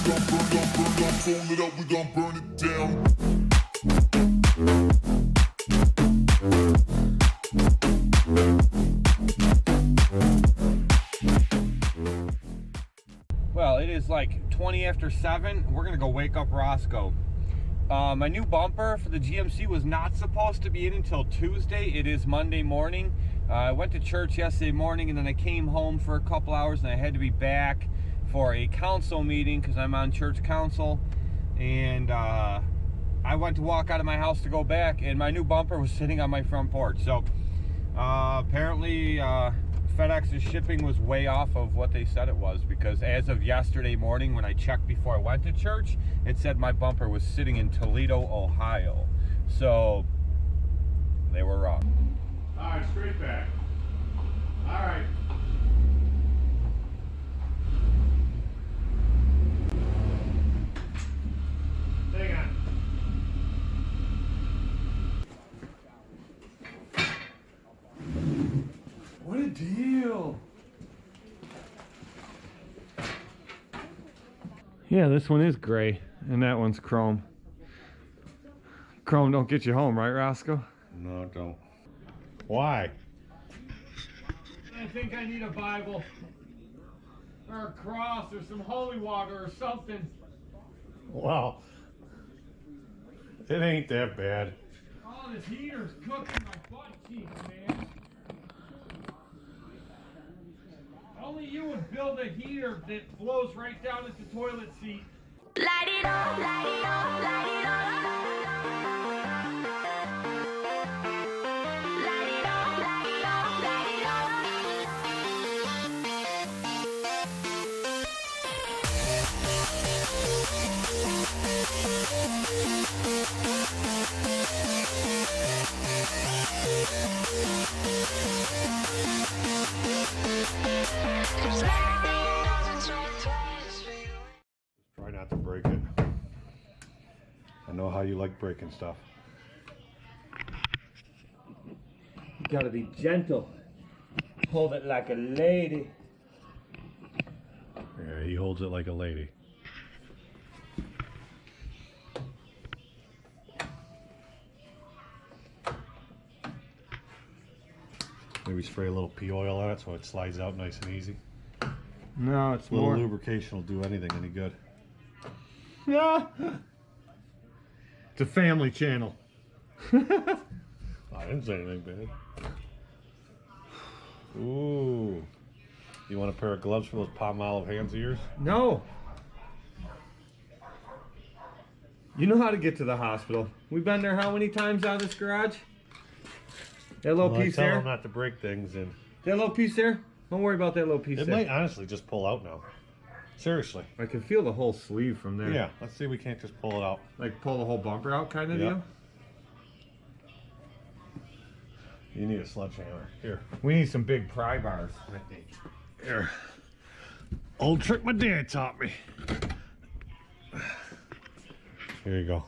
Fold it up, we gon' burn it down. Well, it is like 20 after 7. We're gonna go wake up Roscoe. My new bumper for the GMC was not supposed to be in until Tuesday. It is Monday morning. I went to church yesterday morning and then I came home for a couple hours and I had to be back for a council meeting because I'm on church council. And I went to walk out of my house to go back and my new bumper was sitting on my front porch. So apparently FedEx's shipping was way off of what they said it was, because as of yesterday morning when I checked before I went to church, it said my bumper was sitting in Toledo, Ohio. So they were wrong. All right, straight back. All right. Hang on. What a deal. Yeah, this one is gray and that one's chrome. Chrome don't get you home, right, Roscoe? No, don't. Why? I think I need a Bible or a cross or some holy water or something. Well, it ain't that bad. Oh, this heater's cooking my butt cheeks, man. Only you would build a heater that blows right down at the toilet seat. Light it up, light it up, light it up. Light it up, light it up, light it Try not to break it. I know how you like breaking stuff. You gotta be gentle. Hold it like a lady. Yeah, he holds it like a lady. Maybe spray a little pea oil on it so it slides out nice and easy. No, it's A little more. lubrication will do anything any good. Yeah. It's a family channel. I didn't say anything bad. Ooh. You want a pair of gloves for those palm olive hands of yours? No. You know how to get to the hospital. We've been there how many times out of this garage? That little Well, piece I tell there? them not to break things, and That little piece there? Don't worry about that little piece it there. might honestly just pull out now. Seriously. I can feel the whole sleeve from there. Yeah, let's see if we can't just pull it out. Like pull the whole bumper out kind of Yeah. deal? You need a sledgehammer. Here. We need some big pry bars. Here. Old trick my dad taught me. Here you go.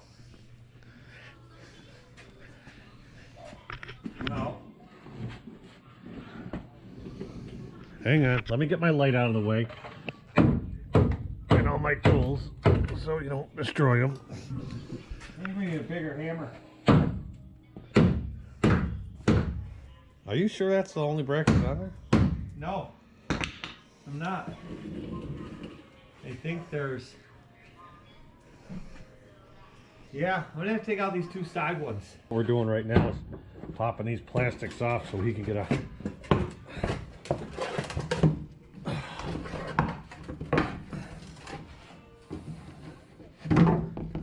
No. Hang on. Let me get my light out of the way. And all my tools so you don't destroy them. I think we need a bigger hammer. Are you sure that's the only bracket on there? No. I'm not. I think there's... Yeah, I'm gonna have to take out these two side ones. What we're doing right now is popping these plastics off so he can get a...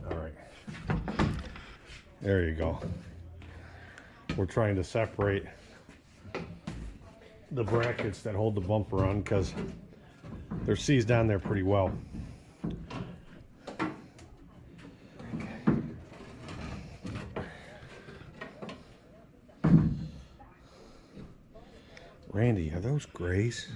Alright. There you go. We're trying to separate the brackets that hold the bumper on because they're seized down there pretty well. Randy, are those grays?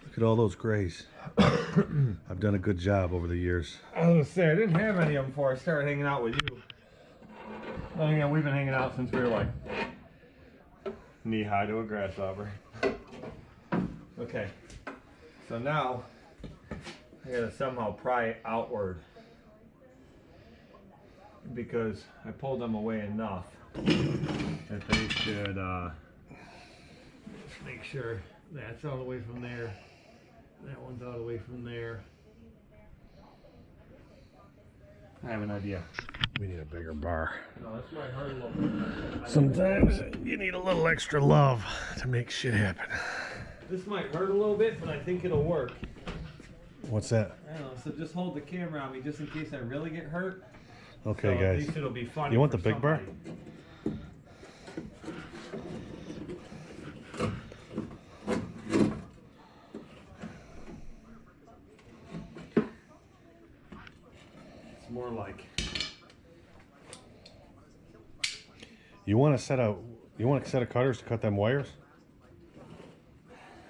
Look at all those grays. I've done a good job over the years. I was gonna say, I didn't have any of them before I started hanging out with you. Oh yeah, we've been hanging out since we were like knee-high to a grasshopper. Okay, so now I gotta somehow pry it outward because I pulled them away enough that they should make sure that's all the way from there. That one's all the way from there. I have an idea. We need a bigger bar. No, this might hurt a little bit. Sometimes you need a little extra love to make shit happen. This might hurt a little bit, but I think it'll work. What's that? I don't know, so just hold the camera on me just in case I really get hurt. Okay, So guys. At least it'll be funny. You want for the big bar? somebody. It's more like You want a set of cutters to cut them wires?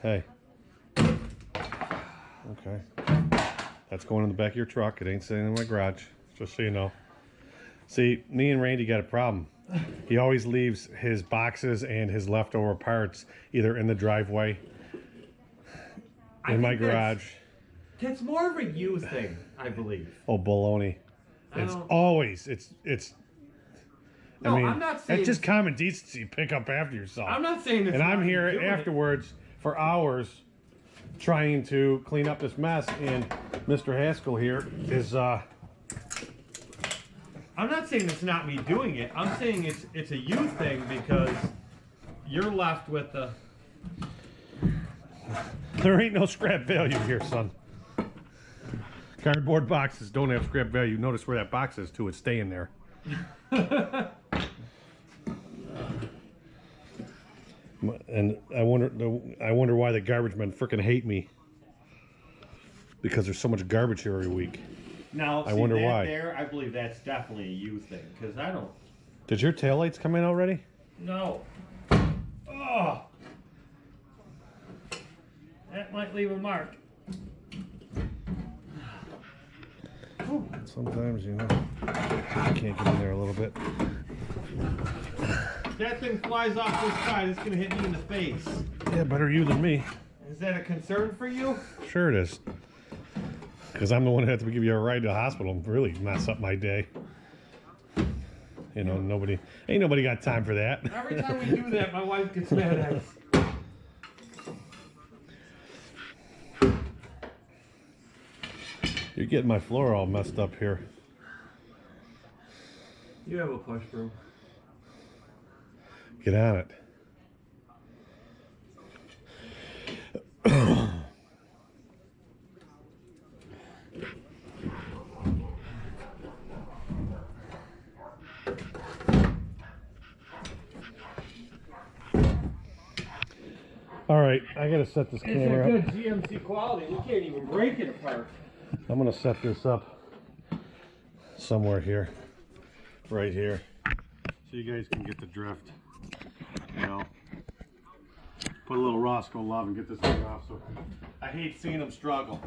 Hey. Okay. That's going in the back of your truck. It ain't sitting in my garage. Just so you know. See, me and Randy got a problem. He always leaves his boxes and his leftover parts either in the driveway, in my garage. That's more of a you thing, I believe. Oh, baloney. It's don't- always, No, I mean, I'm not saying it's just common decency. Pick up after yourself. I'm not saying it's And I'm not here you doing it. afterwards for hours trying to clean up this mess, and Mr. Haskell here is I'm not saying it's not me doing it. I'm saying it's a you thing because you're left with the. there ain't no scrap value here, son. Cardboard boxes don't have scrap value. Notice where that box is too. It's staying there. And I wonder why the garbage men freaking hate me, because there's so much garbage here every week. Now, I wonder why. There, I believe that's definitely a you thing because I don't. Did your taillights come in already? No. Oh. That might leave a mark. Sometimes, you know, I can't get in there a little bit. If that thing flies off this side, it's gonna hit me in the face. Yeah, better you than me. Is that a concern for you? Sure it is. Because I'm the one who had to give you a ride to the hospital and really mess up my day. You know, ain't nobody got time for that. Every time we do that, my wife gets mad at us. You're getting my floor all messed up here. You have a push broom. Get on it. All right, I gotta set this It's a camera good up. GMC quality. We can't even break it apart. I'm gonna set this up somewhere here, right here, so you guys can get the drift. You know, put a little Roscoe love and get this thing off. So I hate seeing them struggle.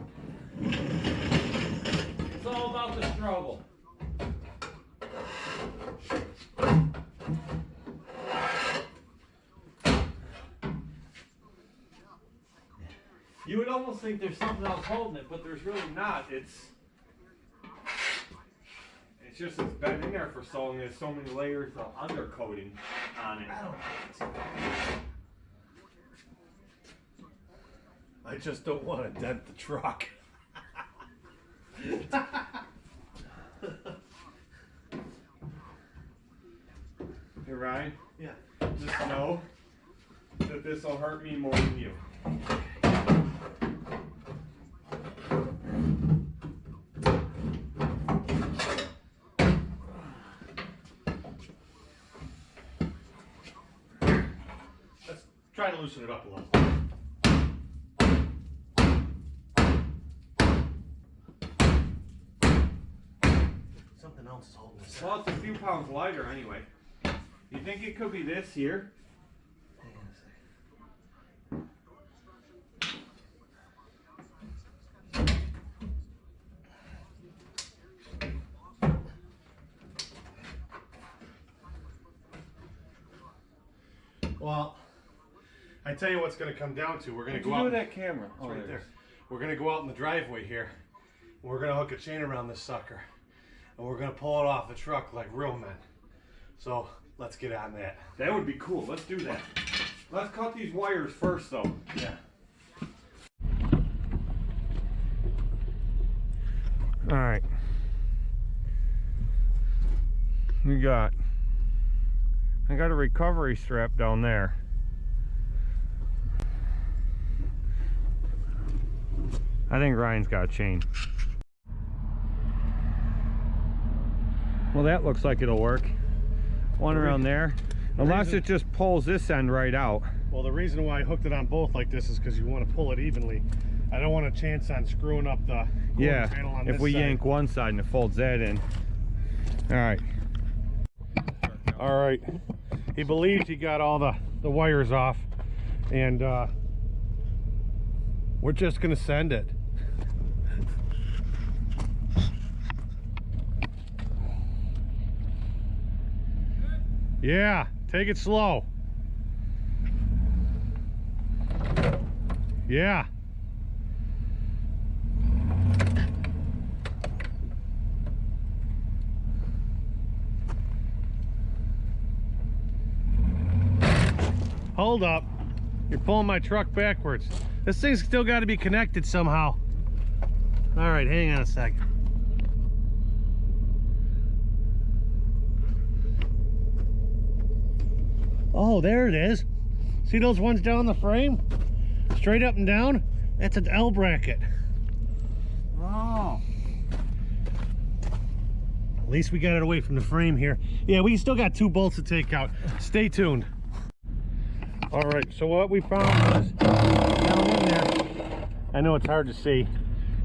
It's all about the struggle. You would almost think there's something else holding it, but there's really not. It's just it's been in there for so long. There's so many layers of undercoating on it. I just don't want to dent the truck. Hey Ryan, Yeah. just know that this will hurt me more than you. Let's try to loosen it up a little. Something else is holding this. Well, it's a few pounds lighter anyway. You think it could be this here? Hang on a second. Well, I tell you what's going to come down to. We're going to go out. that camera. It's right there. We're going to go out in the driveway here, We're gonna hook a chain around this sucker, and we're gonna pull it off the truck like real men. So let's get on that. That would be cool. Let's do that. Let's cut these wires first, though. Yeah. All right. I got a recovery strap down there. I think Ryan's got a chain. Well, that looks like it'll work. One around there. Unless it just pulls this end right out. Well, the reason why I hooked it on both like this is because you want to pull it evenly. I don't want a chance on screwing up the quarter panel on this if we side. yank one side and it folds that in. All right. All right. He believes he got all the wires off, and we're just gonna send it. Yeah, take it slow. Yeah. Hold up. You're pulling my truck backwards. This thing's still got to be connected somehow. All right, hang on a second. Oh, there it is. See those ones down the frame? Straight up and down? That's an L bracket. Oh. At least we got it away from the frame here. Yeah, we still got 2 bolts to take out. Stay tuned. All right, so what we found was down in there, I know it's hard to see,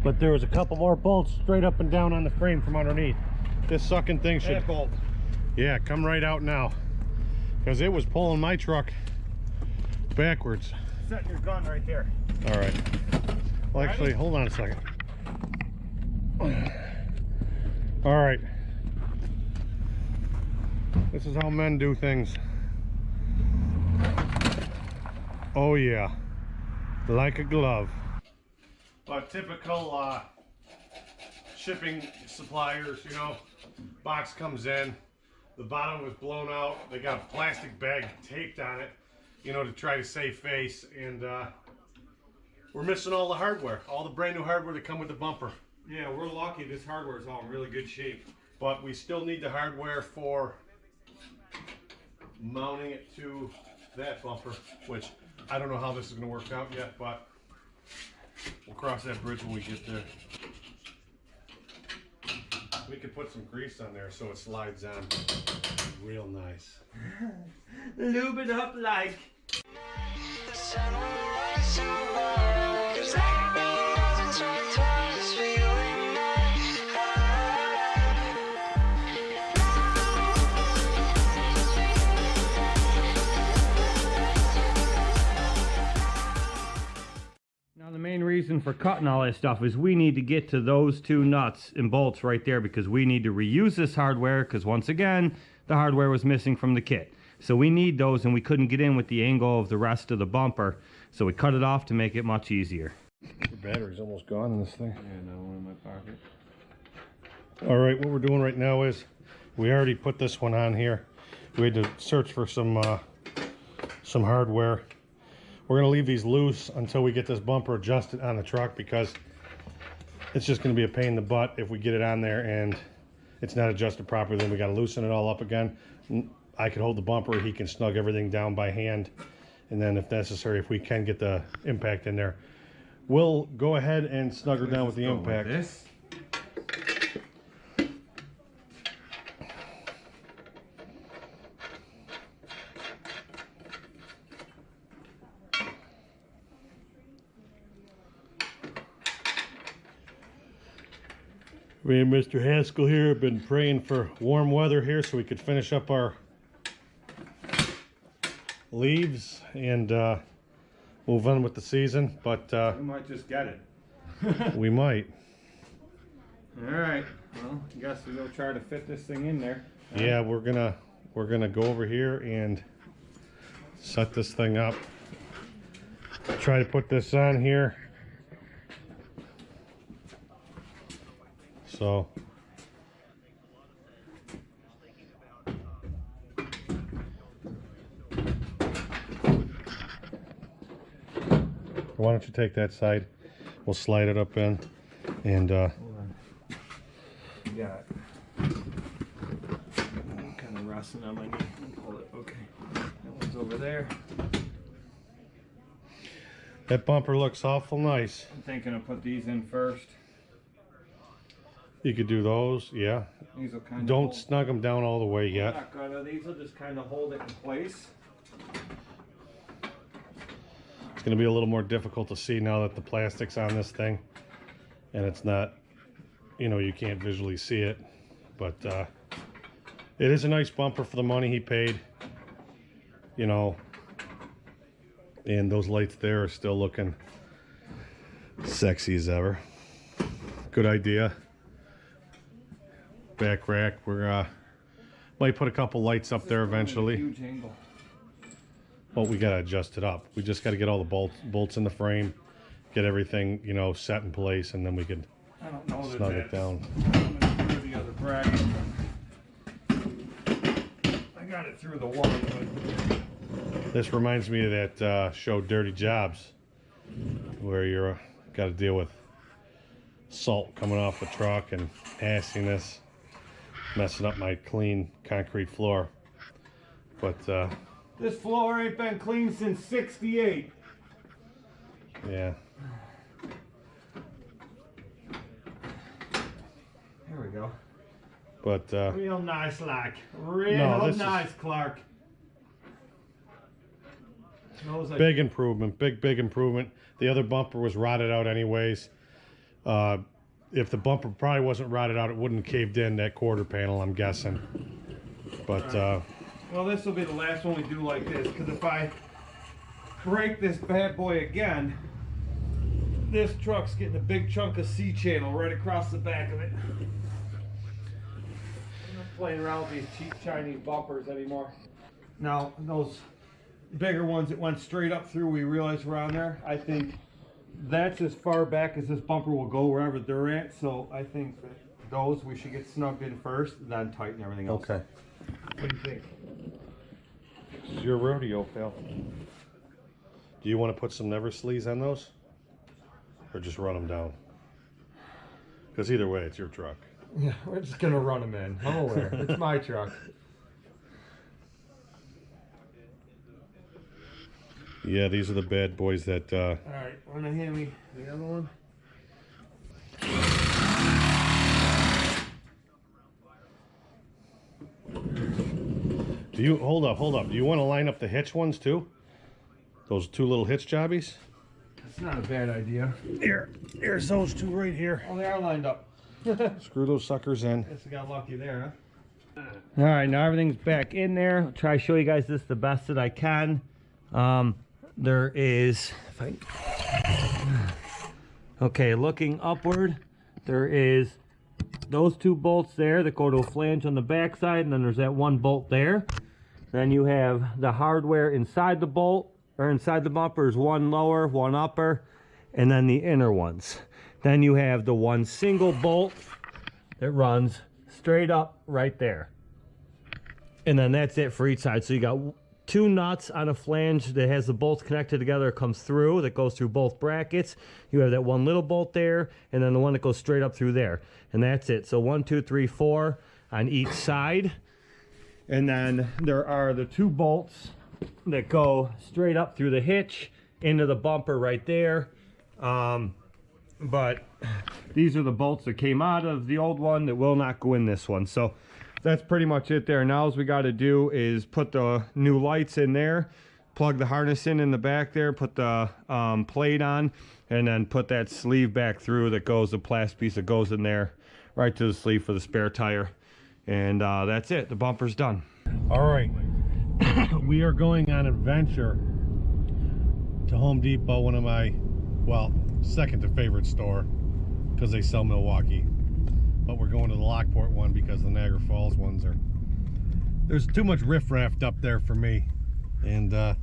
but there was a couple more bolts straight up and down on the frame from underneath. This sucking thing should, That bolt. yeah, come right out now, because it was pulling my truck backwards. Setting your gun right there. All right. Well, actually, hold on a second. All right. This is how men do things. Oh yeah, like a glove. But typical shipping suppliers, you know, box comes in, the bottom was blown out, they got a plastic bag taped on it, you know, to try to save face, and we're missing all the hardware, all the brand new hardware that come with the bumper. Yeah, we're lucky this hardware is all in really good shape. But we still need the hardware for mounting it to that bumper, which I don't know how this is going to work out yet, but we'll cross that bridge when we get there. We could put some grease on there so it slides on real nice. Lube it up like. Now the main reason for cutting all that stuff is we need to get to those 2 nuts and bolts right there, because we need to reuse this hardware, because once again the hardware was missing from the kit. So we need those, and we couldn't get in with the angle of the rest of the bumper, so we cut it off to make it much easier. The battery's almost gone in this thing. Yeah, no, one in my pocket. All right, what we're doing right now is we already put this one on here. We had to search for some hardware. We're gonna leave these loose until we get this bumper adjusted on the truck, because it's just gonna be a pain in the butt if we get it on there and it's not adjusted properly. Then we gotta loosen it all up again. I can hold the bumper, he can snug everything down by hand, and then if necessary, if we can get the impact in there, we'll go ahead and snug her down with the impact. Like this. Me and Mr. Haskell here have been praying for warm weather here so we could finish up our leaves and move on with the season, but We might just get it. we might. All right. Well, I guess we'll try to fit this thing in there. Yeah, we're gonna go over here and set this thing up. Try to put this on here. So why don't you take that side? We'll slide it up in, and Hold on. You got it. I'm kind of resting on my knee. Hold it. Okay. That one's over there. that bumper looks awful nice. I'm thinking of put these in first. You could do those, yeah. These will kind of Don't snug them down all the way yet. Not gonna. These will just kind of hold it in place. It's going to be a little more difficult to see now that the plastic's on this thing, and it's not, you know, you can't visually see it, but it is a nice bumper for the money he paid, you know, and those lights there are still looking sexy as ever. Good idea. Back rack, we're might put a couple lights up there eventually. Huge angle. But we gotta adjust it up. We just gotta get all the bolts in the frame, get everything, you know, set in place, and then we can I don't know that snug it down. I'm gonna do the other bracket. I got it through the one, but This reminds me of that show Dirty Jobs, where you're got to deal with salt coming off the truck and nastiness, messing up my clean concrete floor. But this floor ain't been cleaned since '68. yeah, There we go. but Real nice, like. Real No, this nice, Clark. Smells like big improvement, big improvement. The other bumper was rotted out anyways. If the bumper probably wasn't rotted out, it wouldn't have caved in that quarter panel, I'm guessing. But well, this will be the last one we do like this, because if I break this bad boy again, this truck's getting a big chunk of C-channel right across the back of it. I'm not playing around with these cheap Chinese bumpers anymore. Now, those bigger ones that went straight up through, we realized were on there. I think that's as far back as this bumper will go wherever they're at, so I think that those we should get snugged in first, and then tighten everything else. okay, What do you think? it's your rodeo, pal. Do you want to put some never sleeves on those, or just run them down? Because either way, it's your truck. Yeah, we're just gonna run them in. I'm aware. It's my truck. Yeah, these are the bad boys that All right, wanna hand me the other one? do you hold up, do you want to line up the hitch ones too? Those two little hitch jobbies? That's not a bad idea. Here's those two right here. Oh, they are lined up. Screw those suckers in. Guess I got lucky there, huh? All right, now everything's back in there. I'll try to show you guys this the best that I can. There is, okay, looking upward, there is those two bolts there that go to a flange on the back side, and then there's that one bolt there. Then you have the hardware inside the bolt, or inside the bumper is one lower, one upper, and then the inner ones. Then you have the one single bolt that runs straight up right there. And then that's it for each side. So you got two nuts on a flange that has the bolts connected together. It comes through, that goes through both brackets. You have that one little bolt there, and then the one that goes straight up through there. And that's it. So 1, 2, 3, 4 on each side. And then there are the two bolts that go straight up through the hitch into the bumper right there. But these are the bolts that came out of the old one that will not go in this one. So that's pretty much it there. Now all we got to do is put the new lights in there, plug the harness in the back there, put the plate on, and then put that sleeve back through that goes, the plastic piece that goes in there right to the sleeve for the spare tire. And that's it. The bumper's done. All right, we are going on an adventure to Home Depot, one of my, well, second to favorite store, because they sell Milwaukee. But we're going to the Lockport one because the Niagara Falls ones are, there's too much riffraff up there for me. And well,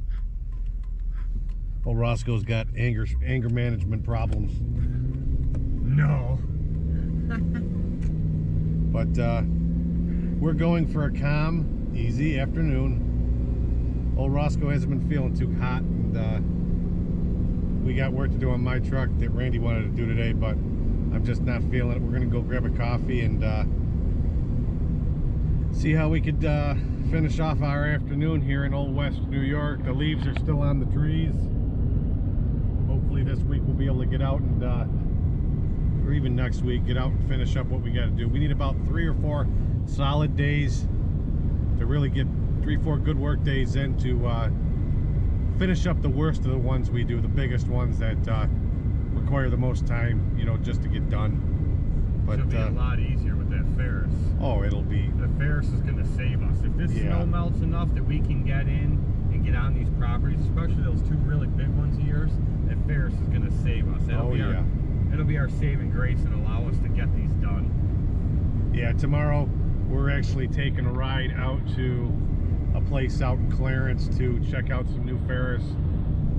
Roscoe's got anger management problems. No. But we're going for a calm, easy afternoon. Old Roscoe hasn't been feeling too hot, and we got work to do on my truck that Randy wanted to do today, but I'm just not feeling it. We're gonna go grab a coffee and see how we could finish off our afternoon here in Old West New York. The leaves are still on the trees. Hopefully this week we'll be able to get out and or even next week get out and finish up what we got to do. We need about 3 or 4 solid days to really get 3-4 good work days in to finish up the worst of the ones we do, the biggest ones that require the most time, you know, just to get done. But it'll be a lot easier with that Ferris. Oh, it'll be. The Ferris is going to save us. If this snow melts enough that we can get in and get on these properties, especially those 2 really big ones of yours, that Ferris is going to save us. It'll be our saving grace and allow us to get these done. Yeah, tomorrow we're actually taking a ride out to a place out in Clarence to check out some new Ferris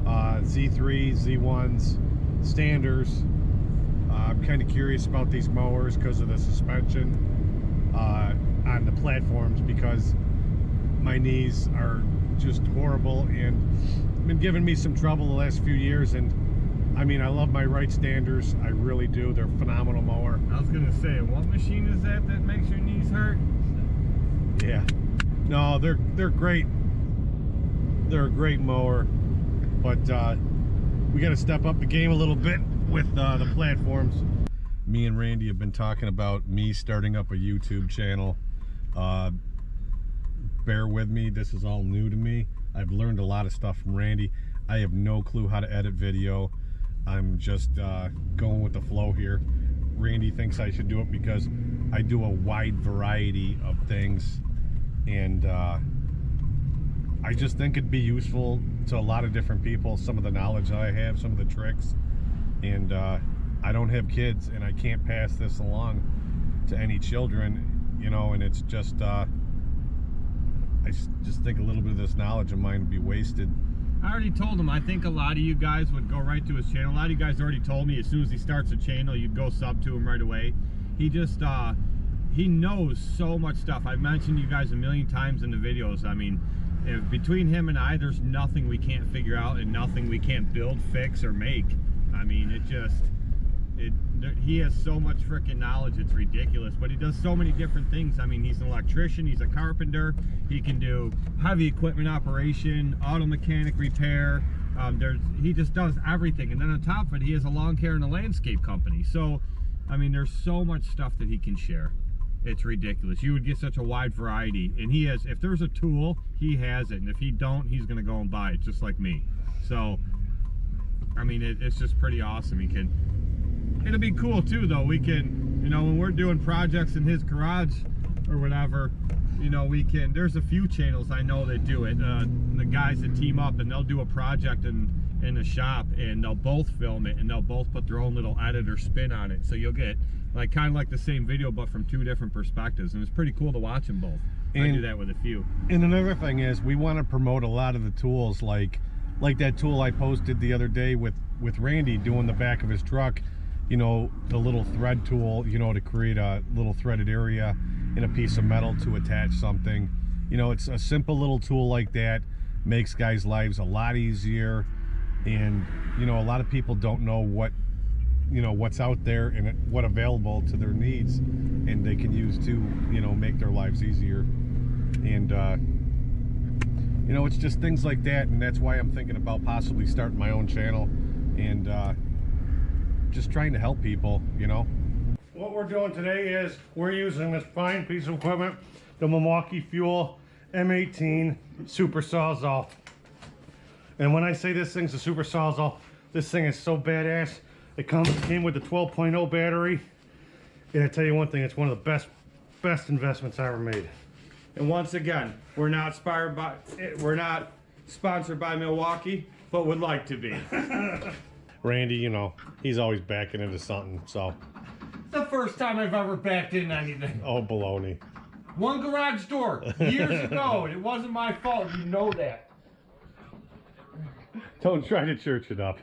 Z3s, Z1s, Standers. I'm kind of curious about these mowers because of the suspension on the platforms, because my knees are just horrible and been giving me some trouble the last few years. And I mean, I love my Wright Standers, I really do. They're a phenomenal mower. I was gonna say, what machine is that makes your knees hurt? Yeah, no, they're great. They're a great mower, but we got to step up the game a little bit with the platforms. Me and Randy have been talking about me starting up a YouTube channel. Bear with me, this is all new to me. I've learned a lot of stuff from Randy. I have no clue how to edit video. I'm just going with the flow here. Randy thinks I should do it because I do a wide variety of things, and I just think it'd be useful to a lot of different people, some of the knowledge that I have, some of the tricks. And I don't have kids, and I can't pass this along to any children, you know, and it's just I just think a little bit of this knowledge of mine would be wasted. I already told him, I think a lot of you guys would go right to his channel. A lot of you guys already told me as soon as he starts a channel, you'd go sub to him right away. He just, he knows so much stuff. I've mentioned you guys a million times in the videos. I mean, if between him and I, there's nothing we can't figure out and nothing we can't build, fix, or make. I mean, he has so much freaking knowledge, it's ridiculous, but he does so many different things. I mean, he's an electrician, he's a carpenter, he can do heavy equipment operation, auto mechanic repair, he just does everything. And then on top of it, he has a lawn care and a landscape company. So, I mean, there's so much stuff that he can share. It's ridiculous. You would get such a wide variety. And he has, if there's a tool, he has it. And if he don't, he's going to go and buy it, just like me. So, I mean, it's just pretty awesome. It'll be cool too, though. We can, you know, when we're doing projects in his garage or whatever, you know, there's a few channels I know that do it. The guys that team up and they'll do a project in the shop, and they'll both film it and they'll both put their own little edit or spin on it. So you'll get like kind of like the same video, but from 2 different perspectives. And it's pretty cool to watch them both. I do that with a few. And another thing is, we want to promote a lot of the tools, like that tool I posted the other day with Randy doing the back of his truck. You know, the little thread tool, you know, to create a little threaded area in a piece of metal to attach something. You know, it's a simple little tool like that, makes guys' lives a lot easier. And, you know, a lot of people don't know what's out there and what available to their needs, and they can use to, you know, make their lives easier. And, you know, it's just things like that. And that's why I'm thinking about possibly starting my own channel and, just trying to help people, you know. What we're doing today is we're using this fine piece of equipment, the Milwaukee Fuel M18 Super Sawzall. And when I say this thing's a Super Sawzall, this thing is so badass. It came with the 12.0 battery, and I tell you one thing, it's one of the best investments I ever made. And once again, we're not sponsored by Milwaukee, but would like to be. Randy, you know, he's always backing into something, so. It's the first time I've ever backed into anything. Oh, baloney. One garage door, years ago, and it wasn't my fault, you know that. Don't try to church it up.